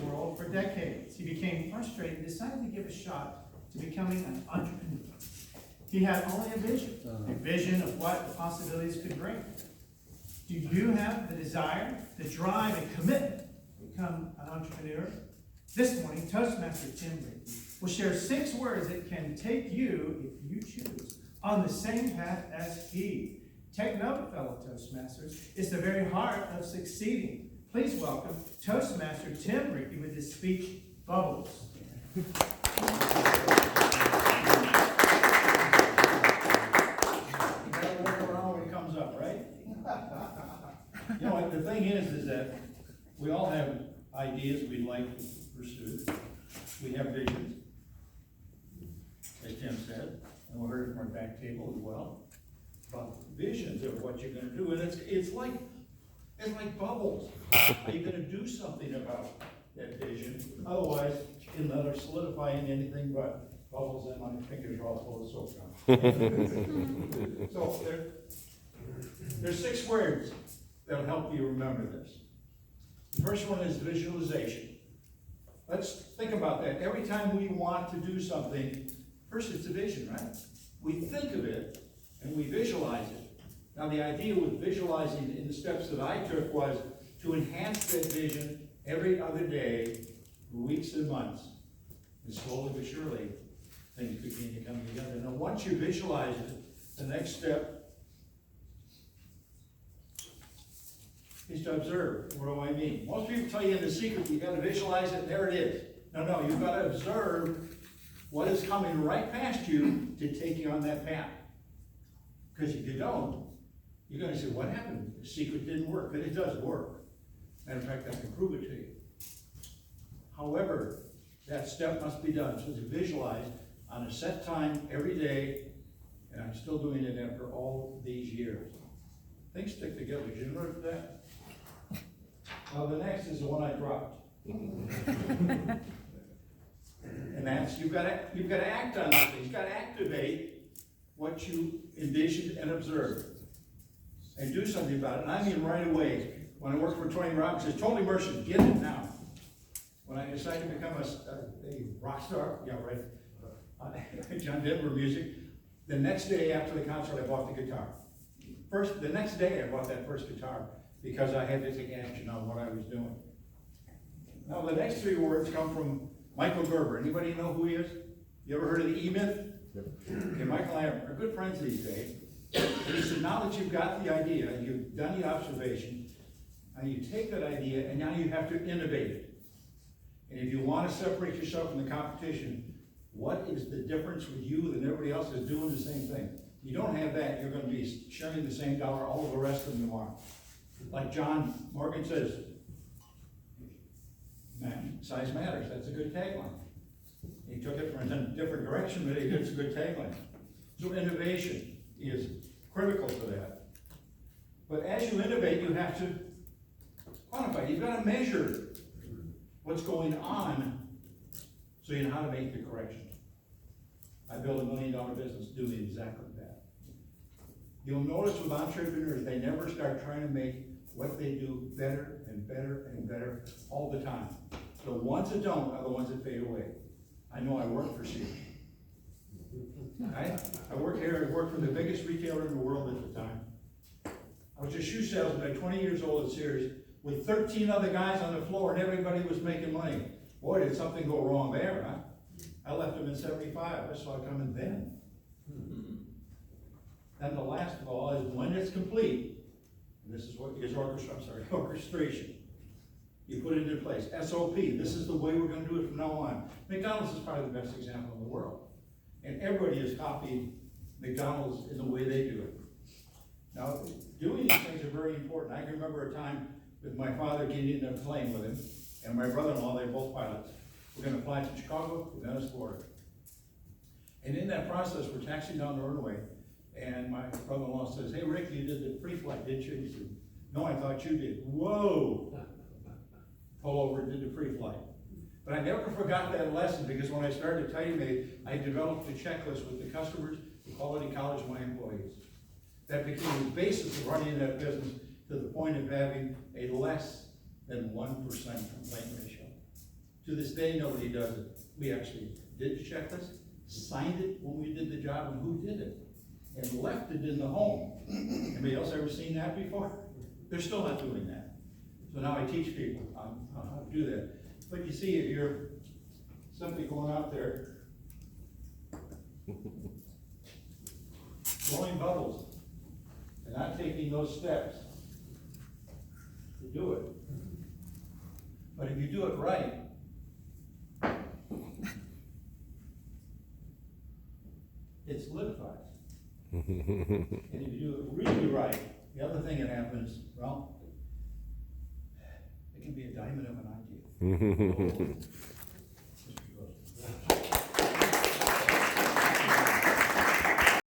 world for decades. He became frustrated and decided to give a shot to becoming an entrepreneur. He had only a vision of what the possibilities could bring. Do you have the desire, the drive, and commitment to become an entrepreneur? This morning, Toastmaster Tim Ricke will share 6 words that can take you, if you choose, on the same path as he. Take note, fellow Toastmasters. It's the very heart of succeeding. Please welcome Toastmaster Tim Ricke with his speech, Bubbles. You gotta work around when it comes up, right? You know what, the thing is that we all have ideas we'd like to pursue. We have visions, as Tim said, and we heard it from our back table as well, about visions of what you're gonna do, and it's like bubbles. Are you gonna do something about that vision? Otherwise, you'll never solidify in anything but bubbles, and my fingers are all full of soap now. So there's 6 words that'll help you remember this. The first one is visualization. Let's think about that. Every time we want to do something, first it's a vision, right? We think of it and we visualize it. Now the idea with visualizing in the steps that I took was to enhance that vision every other day for weeks and months. And slowly but surely, things begin to come together. Now once you visualize it, the next step is to observe. What do I mean? Most people tell you in the secret, you gotta visualize it, and there it is. No, you've gotta observe what is coming right past you to take you on that path. Because if you don't, you're gonna say, what happened? The secret didn't work, but it does work. Matter of fact, I can prove it to you. However, that step must be done. So to visualize on a set time every day, and I'm still doing it after all these years. Things stick together. Did you notice that? Now the next is the one I dropped. And that's, you've got to act on this. You've got to activate what you envisioned and observed. And do something about it. And I mean right away. When I worked for Tony Robbins, it's totally immersive. Get it now. When I decided to become a rock star, yeah, right, John Denver music, the next day after the concert, I bought the guitar. The next day I bought that first guitar because I had to take action on what I was doing. Now the next 3 words come from Michael Gerber. Anybody know who he is? You ever heard of the E-Myth? Yep. Okay, Michael and I are good friends these days. And he said, now that you've got the idea, and you've done the observation, and you take that idea, and now you have to innovate it. And if you want to separate yourself from the competition, what is the difference with you and everybody else is doing the same thing? You don't have that, you're going to be sharing the same dollar all of the rest of them are. Like John Morgan says, man, size matters. That's a good tagline. He took it from a different direction, but it's a good tagline. So innovation is critical to that. But as you innovate, you have to quantify. You've got to measure what's going on so you know how to make the correction. I built $1 million business doing exactly that. You'll notice with entrepreneurs, they never start trying to make what they do better and better and better all the time. The ones that don't are the ones that fade away. I know I work for Sears. I worked here, I worked for the biggest retailer in the world at the time. I was a shoe salesman at 20 years old at Sears with 13 other guys on the floor and everybody was making money. Boy, did something go wrong there, huh? I left them in 75. I saw it coming then. Then the last of all is when it's complete, and this is what is orchestration. You put it into place. SOP, this is the way we're going to do it from now on. McDonald's is probably the best example in the world. And everybody has copied McDonald's in the way they do it. Now, doing these things are very important. I can remember a time with my father getting in a plane with him, and my brother-in-law, they're both pilots. We're going to fly to Chicago, to Venice, Florida. And in that process, we're taxiing down the runway, and my brother-in-law says, hey, Rick, you did the pre-flight, didn't you? He said, no, I thought you did. Whoa! Pull over and did the pre-flight. But I never forgot that lesson because when I started TidyMade, I developed a checklist with the customers, the quality college, my employees. That became the basis of running that business to the point of having a less than 1% complaint ratio. To this day, nobody does it. We actually did the checklist, signed it when we did the job and who did it, and left it in the home. Anybody else ever seen that before? They're still not doing that. So now I teach people on how to do that. But you see, you're simply going out there, blowing bubbles, and not taking those steps to do it. But if you do it right, it solidifies. And if you do it really right, the other thing that happens, well, it can be a diamond of an idea.